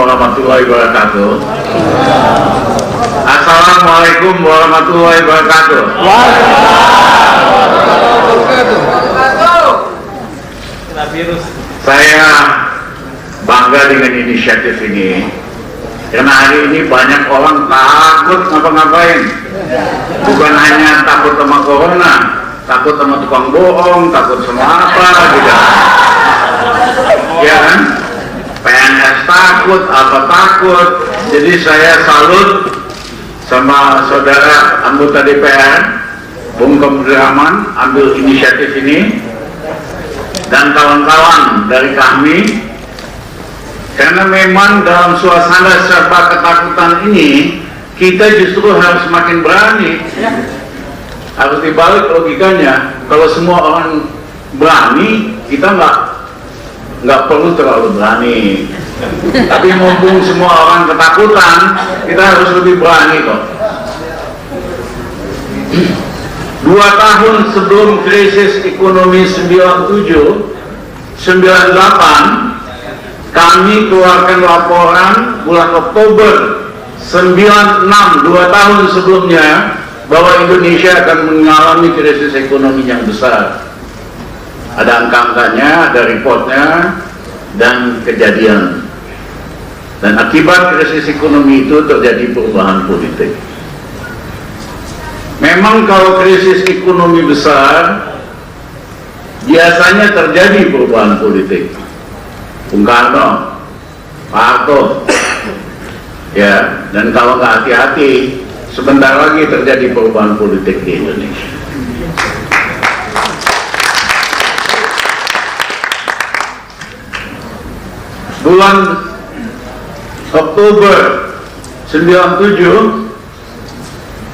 warahmatullahi wabarakatuh. Assalamualaikum warahmatullahi wabarakatuh. Saya bangga dengan inisiatif ini karena hari ini banyak orang takut ngapa-ngapain. Bukan hanya takut sama corona, takut sama tukang bohong, takut sama apa gitu. Ya kan? PNS takut, apa takut. Jadi saya salut sama saudara anggota DPR Bung Kamrudin ambil inisiatif ini dan kawan-kawan dari kami, karena memang dalam suasana serba ketakutan ini kita justru harus semakin berani. Harus dibalik logikanya. Kalau semua orang berani, kita nggak perlu terlalu berani. Tapi mumpung semua orang ketakutan, kita harus lebih berani kok. 2 tahun sebelum krisis ekonomi 97-98, kami keluarkan laporan bulan Oktober 96, 2 tahun sebelumnya, bahwa Indonesia akan mengalami krisis ekonomi yang besar. Ada angka-angkanya, ada reportnya, dan kejadian. Dan akibat krisis ekonomi itu terjadi perubahan politik. Memang kalau krisis ekonomi besar, biasanya terjadi perubahan politik. Bung Karno, Pak Harto, ya, dan kalau nggak hati-hati, sebentar lagi terjadi perubahan politik di Indonesia. Bulan Oktober 97,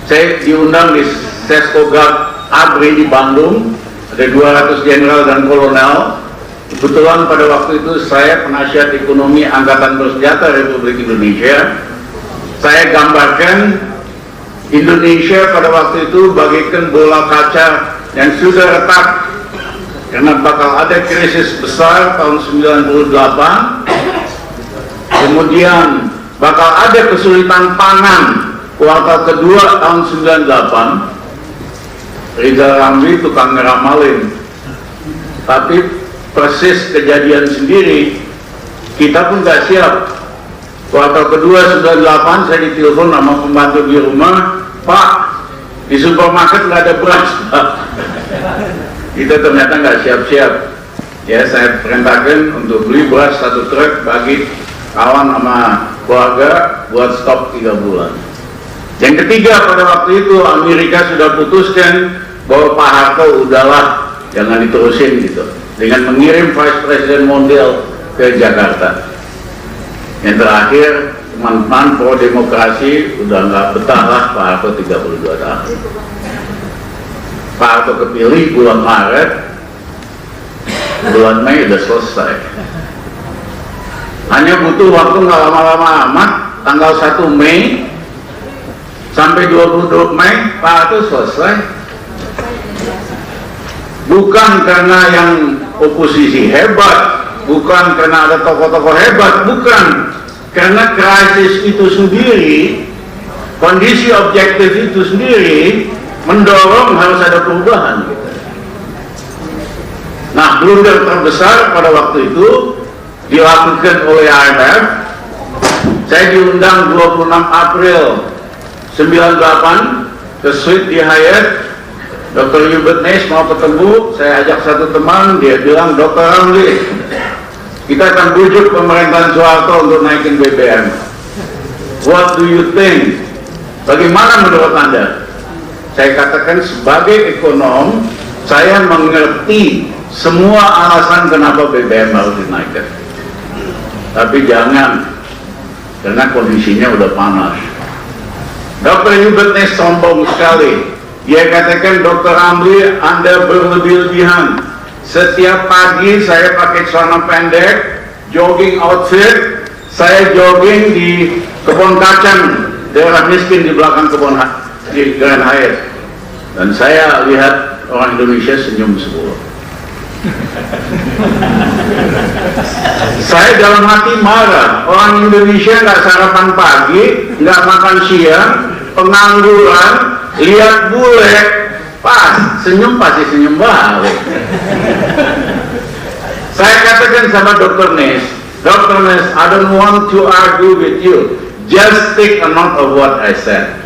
saya diundang di Seskogab ABRI di Bandung. Ada 200 jenderal dan kolonel. Kebetulan pada waktu itu saya penasihat ekonomi Angkatan Bersenjata Republik Indonesia. Saya gambarkan Indonesia pada waktu itu bagaikan bola kaca yang sudah retak karena bakal ada krisis besar tahun 98, kemudian bakal ada kesulitan pangan kuartal kedua tahun 98. Rizal Ramli tukang ngeramalin, tapi persis kejadian sendiri kita pun gak siap. Kuartal kedua 98 saya ditelepon sama pembantu di rumah, Pak, di supermarket nggak ada beras, Pak. Kita ternyata nggak siap-siap. Ya, saya perintahkan untuk beli beras 1 truk bagi kawan sama keluarga buat stok 3 bulan. Yang ketiga, pada waktu itu Amerika sudah putuskan bahwa Pak Harto udahlah, jangan diterusin gitu, dengan mengirim Vice President Mondale ke Jakarta. Yang terakhir, teman-teman pro demokrasi udah nggak betah lah Pak Harto 32 tahun. Pak Harto kepilih bulan Maret, bulan Mei udah selesai. Hanya butuh waktu nggak lama-lama amat, tanggal 1 Mei sampai 22 Mei Pak Harto selesai. Bukan karena yang oposisi hebat, bukan karena ada tokoh-tokoh hebat, bukan. Karena krisis itu sendiri, kondisi objektif itu sendiri mendorong harus ada perubahan gitu. Nah, blunder terbesar pada waktu itu dilakukan oleh IMF. Saya diundang 26 April 98 ke suite di Hyatt. Dr. Hubert Ness mau ketemu, saya ajak satu teman, dia bilang, Dr. Ramli, kita akan bujuk pemerintahan Soeharto untuk naikin BBM. What do you think? Bagaimana menurut Anda? Saya katakan sebagai ekonom, saya mengerti semua alasan kenapa BBM harus dinaikkan. Tapi jangan, karena kondisinya udah panas. Dr. Hubert Ness sombong sekali. Dia katakan, Dr. Ramli, Anda berlebih-lebihan. Setiap pagi saya pakai celana pendek, jogging outfit, saya jogging di kebun kacang, daerah miskin di belakang kebun di Grand Hyatt. Dan saya lihat orang Indonesia senyum semua. Saya dalam hati marah, orang Indonesia nggak sarapan pagi, nggak makan siang, pengangguran, lihat bule, pas senyum pasti senyum balik. Saya katakan sama Dr. Nes, I don't want to argue with you, just take a note of what I said.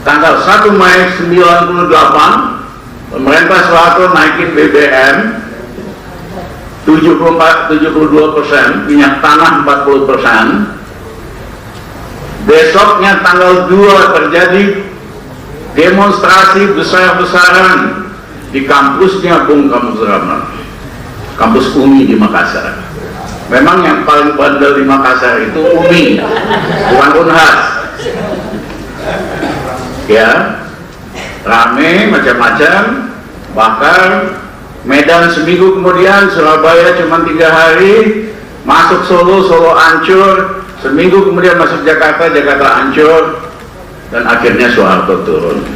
Tanggal 1 Mei 98, pemerintah Soeharto naikin BBM 72%, minyak tanah 40%. Besoknya tanggal 2 terjadi demonstrasi besar-besaran di kampusnya Bung Kampus Ramlan, kampus UMI di Makassar. Memang yang paling bandel di Makassar itu UMI, bukan Unhas. Ya, rame macam-macam, bahkan Medan seminggu kemudian, Surabaya cuma 3 hari, masuk Solo, Solo hancur, seminggu kemudian masuk Jakarta, Jakarta hancur, dan akhirnya Soeharto turun.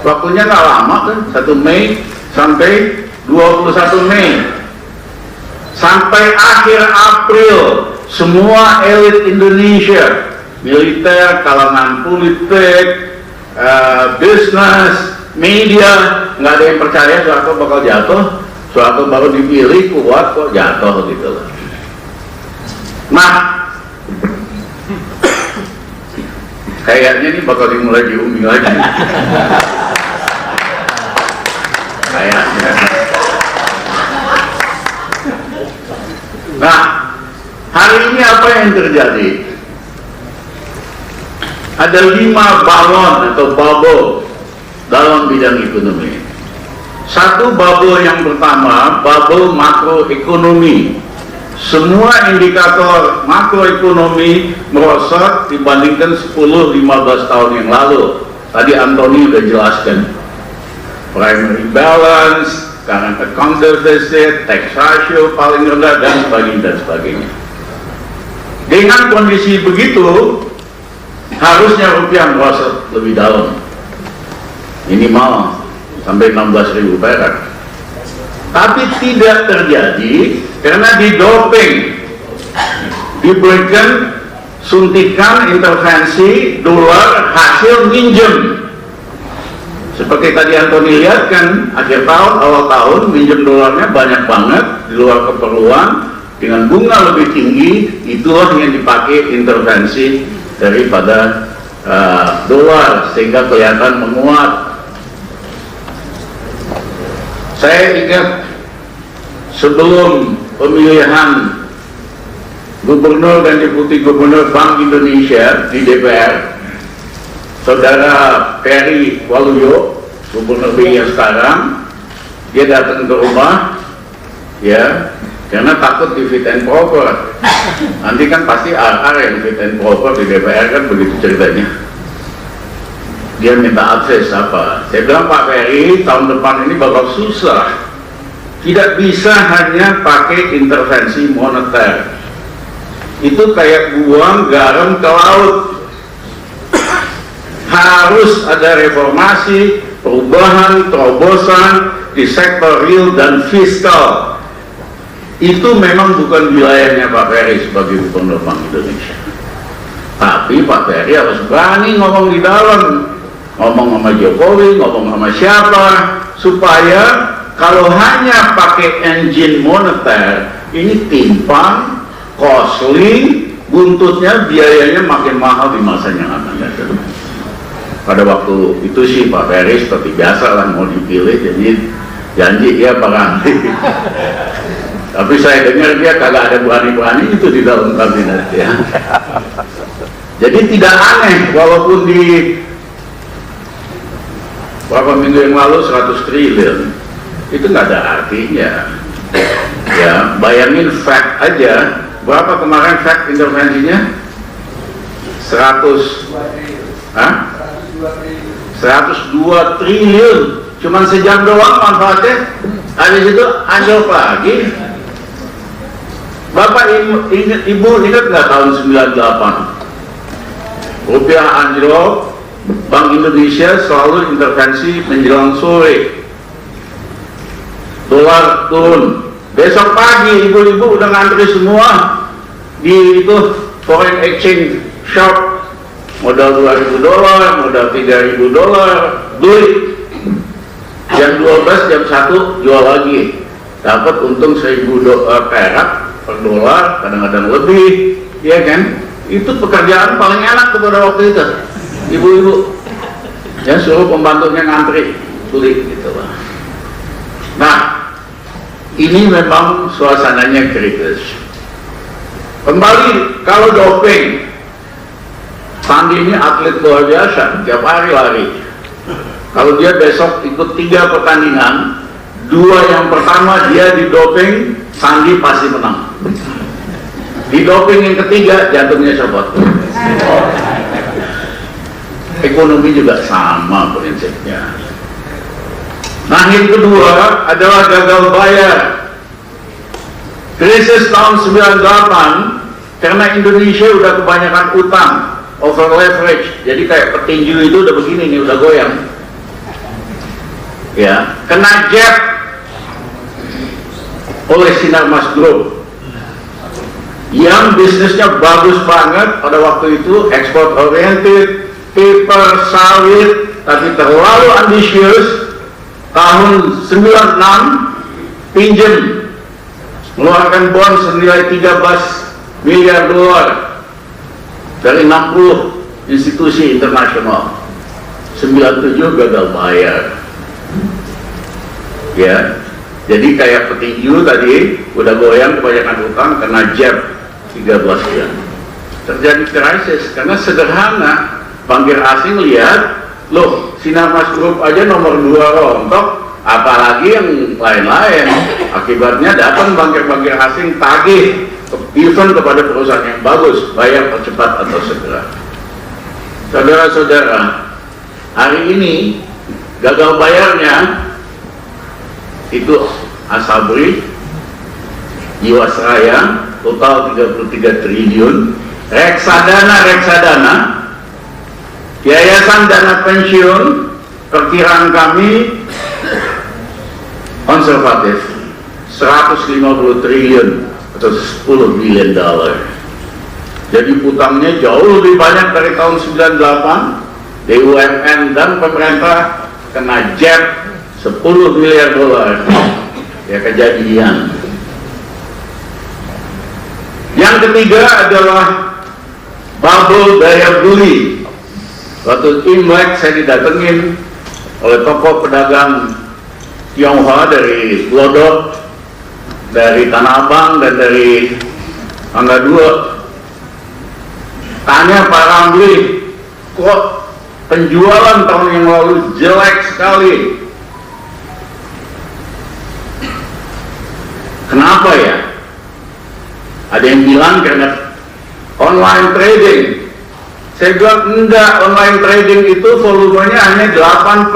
Waktunya nggak lama kan, 1 Mei sampai 21 Mei. Sampai akhir April, semua elit Indonesia, militer, kalangan politik, bisnis, media, nggak ada yang percaya Soeharto bakal jatuh. Soeharto baru dipilih kuat kok jatuh gitu loh. Nah, kayaknya ini bakal dimulai di UMI lagi. Kayaknya. Nah, hari ini apa yang terjadi? Ada 5 balon atau bubble dalam bidang ekonomi. Satu bubble yang pertama, bubble makroekonomi. Semua indikator makroekonomi merosot dibandingkan 10-15 tahun yang lalu. Tadi Anthony sudah jelaskan. Primary balance, current account deficit, tax ratio paling rendah, dan sebagainya. Dengan kondisi begitu, harusnya rupiah merosot lebih dalam, minimal sampai 16.000 perak. Tapi tidak terjadi karena didoping, diberikan suntikan intervensi dolar hasil minjem. Seperti tadi Anthony lihat kan, akhir tahun, awal tahun minjem dolarnya banyak banget di luar keperluan dengan bunga lebih tinggi. Itulah yang dipakai intervensi daripada dolar sehingga kelihatan menguat. Saya ingat sebelum pemilihan gubernur dan deputi gubernur Bank Indonesia di DPR, Saudara Peri Waluyo, gubernur BI yang sekarang, dia datang ke rumah, ya, karena takut di fit and proper. Nanti kan pasti RR yang fit and proper di DPR kan, begitu ceritanya. Dia minta akses apa? Saya bilang, Pak Peri, tahun depan ini bakal susah. Tidak bisa hanya pakai intervensi moneter. Itu kayak buang garam ke laut. Harus ada reformasi, perubahan, terobosan di sektor real dan fiskal. Itu memang bukan wilayahnya Pak Peri sebagai gubernur Bank Indonesia. Tapi Pak Peri harus berani ngomong di dalam, ngomong sama Jokowi, ngomong sama siapa, supaya kalau hanya pakai engine moneter, ini timpang, costly, buntutnya biayanya makin mahal di masa yang akan datang. Pada waktu itu sih Pak Peri seperti biasa lah mau dipilih, jadi janji ya berani. Tapi saya dengar dia kagak ada berani-berani itu di dalam kabinet ya. Jadi tidak aneh walaupun di beberapa minggu yang lalu 100 triliun itu nggak ada artinya. Ya, bayangin fact aja, berapa kemarin fact intervensinya? 102 triliun, cuman sejam doang manfaatnya. Habis itu anjlok lagi. Bapak ibu ingat nggak tahun 98? Rupiah anjlok, Bank Indonesia selalu intervensi menjelang sore. dolar turun. Besok pagi ibu-ibu udah ngantri semua di itu foreign exchange shop, modal $2.000, modal $3.000, beli. Jam 12, jam 1 jual lagi, dapat untung $1.000 perak per dolar, kadang-kadang lebih, ya kan? Itu pekerjaan paling enak pada waktu itu, ibu-ibu. Ya, suruh pembantunya ngantri, beli gitu lah. Nah, ini memang suasananya kritis. Kembali, kalau doping, Sandi ini atlet luar biasa, tiap hari lari. Kalau dia besok ikut 3 pertandingan, 2 yang pertama dia didoping, Sandi pasti menang. Di doping yang ketiga, jantungnya copot. Ekonomi juga sama prinsipnya. Nah, yang kedua adalah gagal bayar. Krisis tahun 98, karena Indonesia udah kebanyakan utang, over leverage, jadi kayak petinju itu udah begini nih, udah goyang. Ya, kena jab oleh Sinarmas Group yang bisnisnya bagus banget pada waktu itu, ekspor oriented, paper, sawit, tapi terlalu ambisius. Tahun 96 pinjam, mengeluarkan bond senilai $13 miliar dari 60 institusi internasional. 97 gagal bayar. Ya, jadi kayak petinju tadi udah goyang kebanyakan utang karena jab 13 bulan. Terjadi krisis karena sederhana, bankir asing lihat, loh, Sinarmas Group aja nomor 2 rontok, apalagi yang lain-lain. Akibatnya datang bankir-bankir asing tagih even kepada perusahaan yang bagus, bayar percepat atau segera. Saudara-saudara, hari ini gagal bayarnya itu Asabri, Jiwasraya, total 33 triliun, reksadana, yayasan dana pensiun, perkiraan kami konservatif 150 triliun atau $10 billion. Jadi utangnya jauh lebih banyak dari tahun 98. BUMN dan pemerintah kena jab $10 miliar. Ya, kejadian. Yang ketiga adalah bubble daya beli. Waktu Imlek saya didatengin oleh tokoh pedagang Tionghoa dari Glodok, dari Tanah Abang, dan dari Angga 2. Tanya Pak Ramli, kok penjualan tahun yang lalu jelek sekali? Kenapa ya? Ada yang bilang karena online trading. Saya bilang enggak, online trading itu volumenya hanya 8%.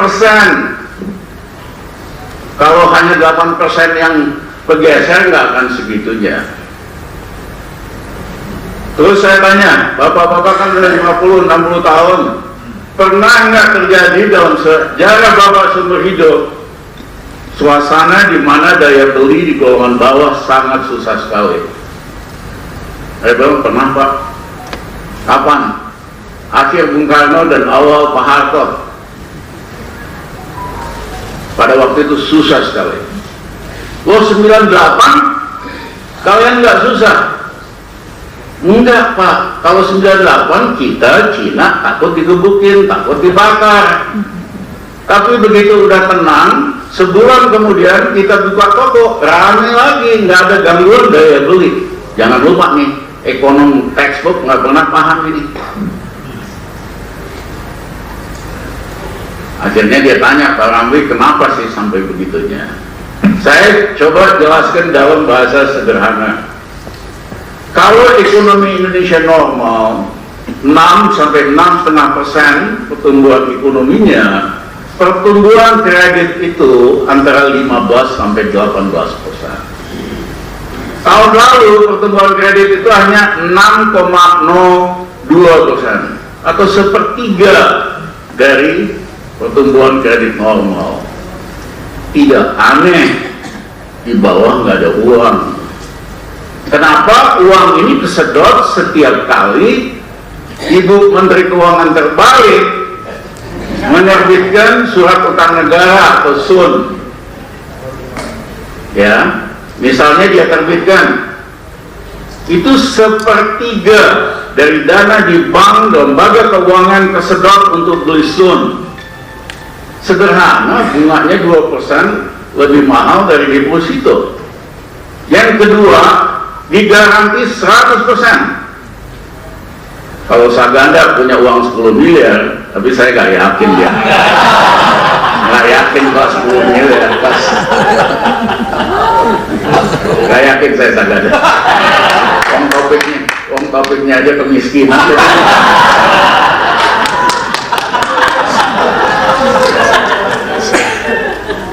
Kalau hanya 8% yang bergeser, nggak akan segitunya. Terus saya tanya, bapak-bapak kan sudah 50-60 tahun, pernah nggak terjadi dalam sejarah bapak seumur hidup suasana di mana daya beli di golongan bawah sangat susah sekali? Saya bilang pernah, Pak. Kapan? Akhir Bung Karno dan awal Pak Harto. Pada waktu itu susah sekali. Loh, 98 kalian nggak susah? Enggak, Pak. Kalau 98 kita Cina takut digebukin, takut dibakar. Tapi begitu udah tenang, sebulan kemudian kita buka toko, ramai lagi, nggak ada gangguan daya beli. Jangan lupa nih, ekonom textbook nggak pernah paham ini. Akhirnya dia tanya, Pak Ramli, kenapa sih sampai begitunya? Saya coba jelaskan dalam bahasa sederhana. Kalau ekonomi Indonesia normal 6-6,5% pertumbuhan ekonominya, pertumbuhan kredit itu antara 15-18%. Tahun lalu pertumbuhan kredit itu hanya 6,02% atau sepertiga dari pertumbuhan kredit normal. Tidak aneh di bawah nggak ada uang. Kenapa uang ini kesedot setiap kali Ibu Menteri Keuangan terbalik menerbitkan surat utang negara atau SUN? Ya, misalnya dia terbitkan itu 1/3 dari dana di bank lembaga keuangan kesedot untuk beli SUN. Sederhana, bunganya 2% lebih mahal dari deposito. Yang kedua, digaranti 100%. Kalau Saganda punya uang 10 miliar, tapi saya gak yakin dia. Gak yakin kalau 10 miliar pas. Gak yakin saya Saganda. Uang topiknya aja kemiskinan.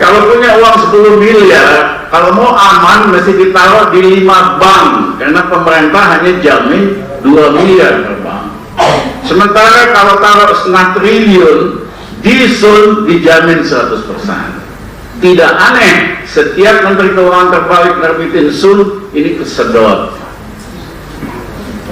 Kalau punya uang 10 miliar, kalau mau aman mesti ditaruh di 5 bank, karena pemerintah hanya jamin 2 miliar per bank. Sementara kalau taruh 0,5 triliun di SUN dijamin 100%. Tidak aneh, setiap Menteri Keuangan terbalik nerbitin SUN ini kesedot.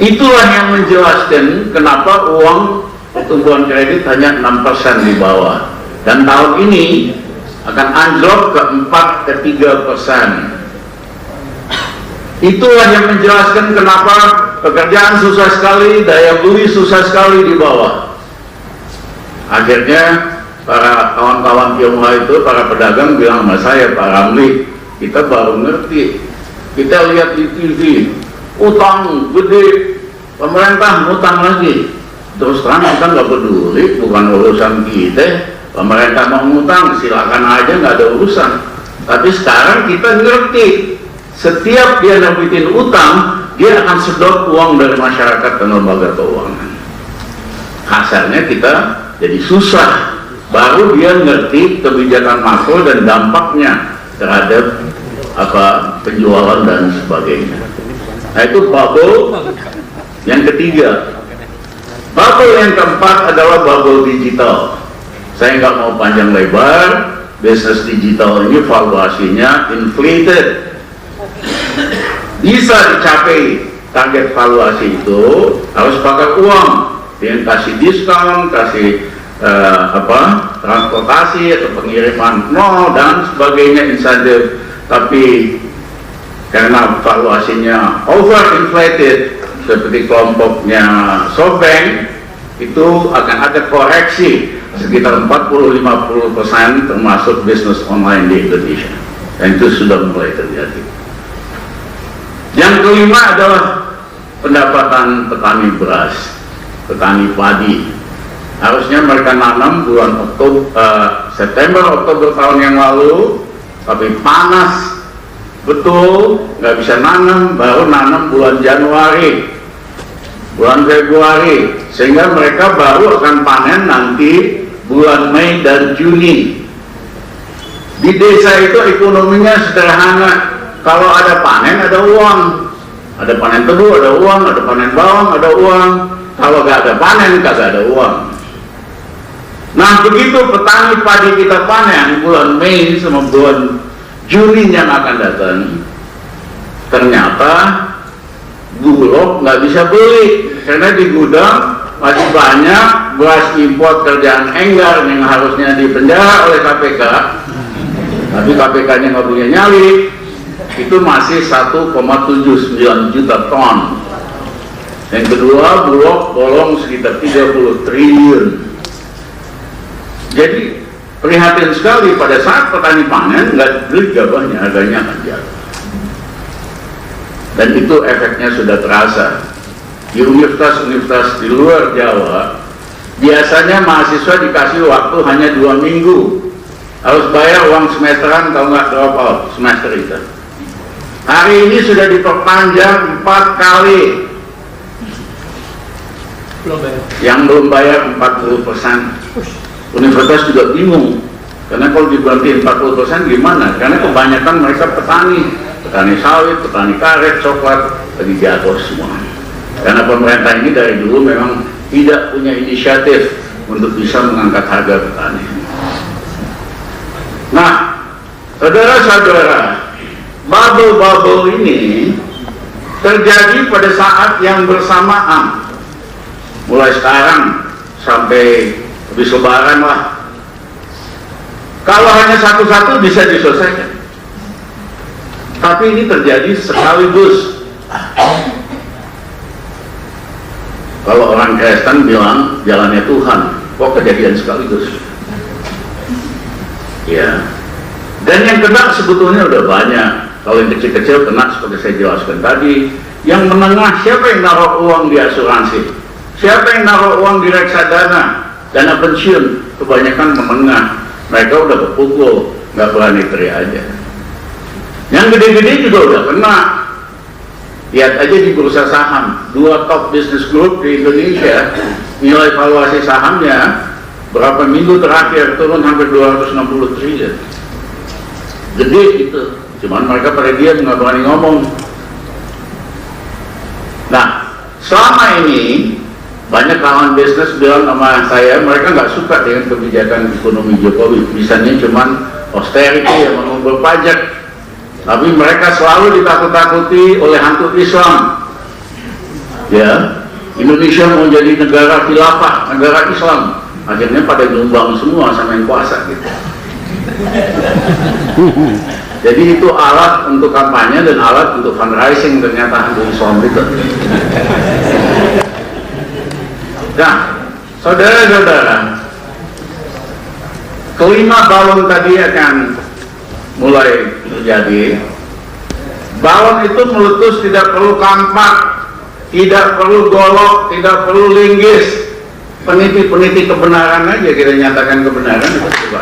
Itulah yang menjelaskan kenapa uang pertumbuhan kredit hanya 6% di bawah. Dan tahun ini akan anjlok ke 4-3%. Itulah yang menjelaskan kenapa pekerjaan susah sekali, daya beli susah sekali di bawah. Akhirnya para kawan-kawan Tionghoa itu, para pedagang bilang sama saya, Pak Ramli, kita baru ngerti. Kita lihat di TV, utang gede, pemerintah ngutang lagi. Terus terang kita nggak peduli, bukan urusan kita. Pemerintah mau ngutang, silakan aja, nggak ada urusan. Tapi sekarang kita ngerti, setiap dia nerbitin utang, dia akan sedot uang dari masyarakat dan lembaga keuangan. Kasarnya kita jadi susah. Baru dia ngerti kebijakan makro dan dampaknya terhadap penjualan dan sebagainya. Nah, itu bubble yang ketiga. Bubble yang keempat adalah bubble digital. Saya nggak mau panjang lebar. Bisnis digital ini valuasinya inflated. Bisa dicapai target valuasi itu harus pakai uang, dengan kasih diskon, kasih transportasi atau pengiriman nol dan sebagainya, insentif. Tapi karena valuasinya overinflated seperti kelompoknya SoftBank, itu akan ada koreksi sekitar 40-50% termasuk bisnis online di Indonesia, dan itu sudah mulai terjadi. Yang kelima adalah pendapatan petani beras, petani padi. Harusnya mereka nanam bulan September, Oktober tahun yang lalu, tapi panas betul, nggak bisa nanam, baru nanam bulan Januari, bulan Februari, sehingga mereka baru akan panen nanti bulan Mei dan Juni. Di desa itu ekonominya sederhana. Kalau ada panen, ada uang. Ada panen tebu, ada uang. Ada panen bawang, ada uang. Kalau nggak ada panen, kagak ada uang. Nah, begitu petani padi kita panen bulan Mei sama bulan Juni yang akan datang, ternyata Bulog nggak bisa beli karena di gudang masih banyak beras impor kerjaan enggar yang harusnya dipenjara oleh KPK, tapi KPK-nya nggak punya nyali. Itu masih 1,79 juta ton. Yang kedua, Bulog bolong sekitar 30 triliun. Jadi prihatin sekali pada saat petani panen nggak beli gabahnya, harganya akan jatuh. Dan itu efeknya sudah terasa. Di universitas-universitas di luar Jawa, biasanya mahasiswa dikasih waktu hanya 2 minggu. Harus bayar uang semesteran kalau nggak drop out semester itu. Hari ini sudah diperpanjang 4 kali. Yang belum bayar 40%. Universitas juga bingung, karena kalau diberhentiin 40% gimana? Karena kebanyakan mereka petani sawit, petani karet, coklat, lagi jatuh semua. Karena pemerintah ini dari dulu memang tidak punya inisiatif untuk bisa mengangkat harga petani. Nah, saudara-saudara, bubble ini terjadi pada saat yang bersamaan, mulai sekarang sampai habis lebaran lah. Kalau hanya satu-satu bisa diselesaikan, tapi ini terjadi sekaligus. Kalau orang Kristen bilang jalannya Tuhan, kok kejadian sekaligus? Ya. Dan yang kena sebetulnya udah banyak. Kalau yang kecil-kecil kena seperti saya jelaskan tadi. Yang menengah, siapa yang naruh uang di asuransi? Siapa yang naruh uang di reksadana, dana pensiun? Kebanyakan menengah. Mereka udah kepukul, nggak berani teriak aja. Yang gede-gede juga udah kena. Lihat aja di bursa saham, 2 top business group di Indonesia, nilai valuasi sahamnya berapa minggu terakhir turun hampir 260 triliun. Gede gitu, cuman mereka pada diam, nggak berani ngomong. Nah, selama ini banyak kawan bisnis bilang sama saya, mereka nggak suka dengan kebijakan ekonomi Jokowi. Misalnya cuman austerity yang mengumpul pajak. Tapi mereka selalu ditakut-takuti oleh hantu Islam. Ya, Indonesia mau jadi negara khilafah, negara Islam. Akhirnya pada nyumbang semua sama yang kuasa gitu. Jadi itu alat untuk kampanye dan alat untuk fundraising ternyata hantu Islam itu. Nah, saudara-saudara, kelima balon tadi akan mulai terjadi. Balon itu meletus tidak perlu kampak, tidak perlu golok, tidak perlu linggis. Peniti-peniti kebenaran aja kita nyatakan kebenaran itu coba.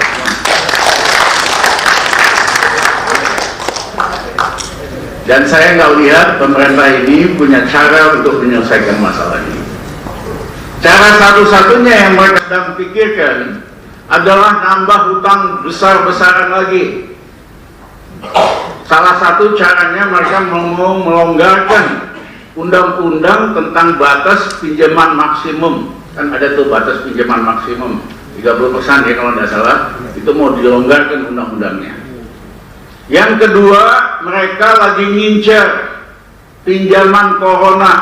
Dan saya nggak lihat pemerintah ini punya cara untuk menyelesaikan masalah ini. Cara satu-satunya yang mereka sedang pikirkan adalah nambah hutang besar-besaran lagi. Salah satu caranya mereka mau melonggarkan undang-undang tentang batas pinjaman maksimum. Kan ada tuh batas pinjaman maksimum 30% ya kalau tidak salah. Itu mau dilonggarkan undang-undangnya. Yang kedua, mereka lagi ngincer pinjaman corona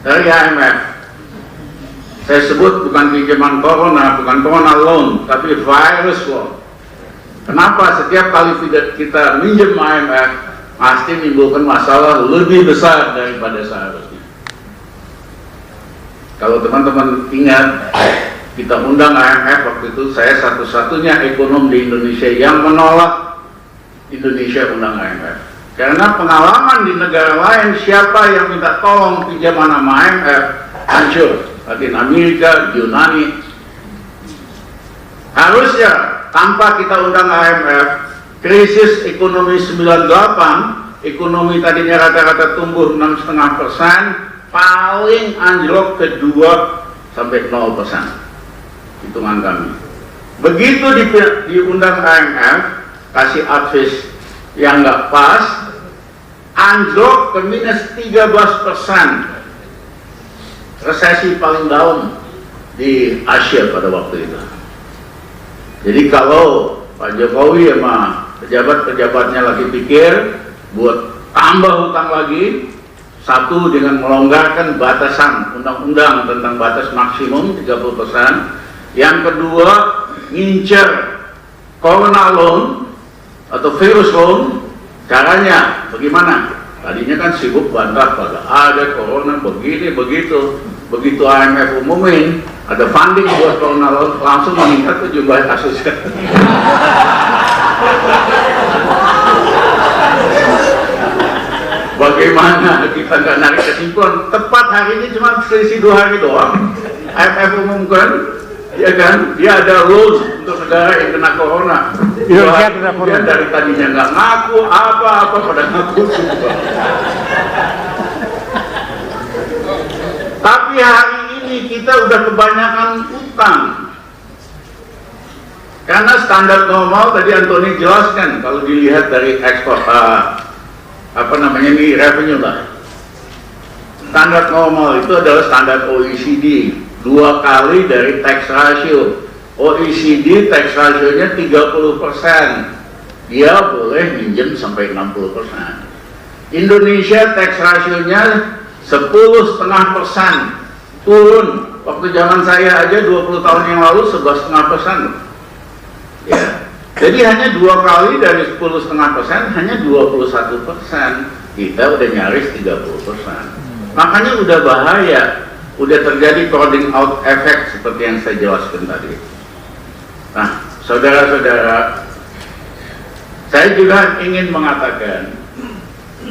dari IMF. Saya sebut bukan pinjaman corona, bukan corona loan, tapi virus loan. Kenapa setiap kali kita minjem IMF pasti menimbulkan masalah lebih besar daripada seharusnya. Kalau teman-teman ingat, kita undang IMF waktu itu, saya satu-satunya ekonom di Indonesia yang menolak Indonesia undang IMF. Karena pengalaman di negara lain, siapa yang minta tolong pinjaman sama IMF, hancur. Latin Amerika, Yunani. Harusnya tanpa kita undang IMF, krisis ekonomi 98, ekonomi tadinya rata-rata tumbuh 6,5%, paling anjlok ke 2 sampai 0%. Hitungan kami. Begitu diundang IMF, kasih advice yang nggak pas, anjlok ke minus 13%. Resesi paling dalam di Asia pada waktu itu. Jadi kalau Pak Jokowi sama pejabat-pejabatnya lagi pikir buat tambah hutang lagi, satu dengan melonggarkan batasan undang-undang tentang batas maksimum 30%, yang kedua ngincer corona loan atau virus loan. Caranya bagaimana? Tadinya kan sibuk bantah pada ada corona begini begitu. Begitu IMF umumin ada funding buat corona loan, langsung meningkat tuh jumlah kasusnya. Bagaimana kita nggak narik kesimpulan? Tepat hari ini cuma selisih 2 hari doang. IMF umumkan, ya kan, dia ada loan untuk negara yang kena corona. Dia dari tadinya nggak ngaku apa-apa pada ngaku semua. Tapi hari ini kita udah kebanyakan utang. Karena standar normal tadi Antoni jelaskan, kalau dilihat dari ekspor revenue lah. Standar normal itu adalah standar OECD, 2 kali dari tax ratio. OECD tax ratio-nya 30%. dia boleh minjem sampai 60%. Indonesia tax ratio-nya 10,5%, turun. Waktu zaman saya aja 20 tahun yang lalu 11,5%. Ya. Jadi hanya 2 kali dari 10,5%, hanya 21%. Kita udah nyaris 30%. Makanya udah bahaya, udah terjadi crowding out effect seperti yang saya jelaskan tadi. Nah, saudara-saudara, saya juga ingin mengatakan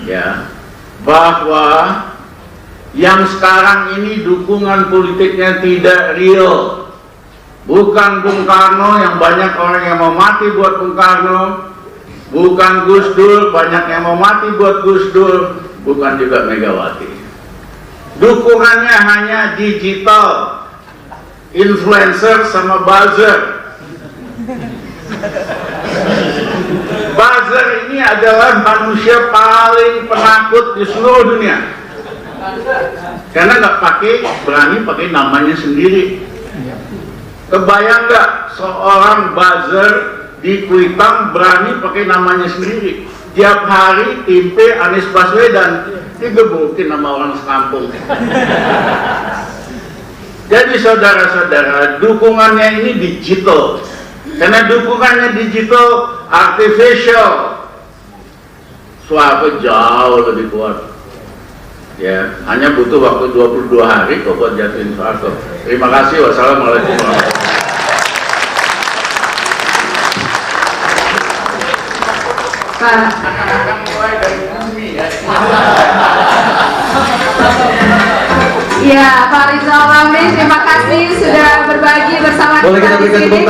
ya bahwa yang sekarang ini dukungan politiknya tidak real. Bukan Bung Karno yang banyak orang yang mau mati buat Bung Karno, bukan Gus Dur banyak yang mau mati buat Gus Dur, bukan juga Megawati. Dukungannya hanya digital, influencer sama buzzer. Buzzer ini adalah manusia paling penakut di seluruh dunia, karena nggak berani pakai namanya sendiri. Kebayang nggak seorang buzzer di Kuitang berani pakai namanya sendiri? Tiap hari timpe Anies Baswedan digebukin sama orang sekampung. Jadi saudara-saudara, dukungannya ini digital. Karena dukungannya digital, artificial, suara jauh lebih kuat. Ya, hanya butuh waktu 22 hari kok buat jatuhin Soeharto. Terima kasih. Wassalamualaikum warahmatullahi wabarakatuh. Akan mulai dari bumi ya. Ya, Pak Rizal Ramli, terima kasih sudah berbagi bersama kita di sini.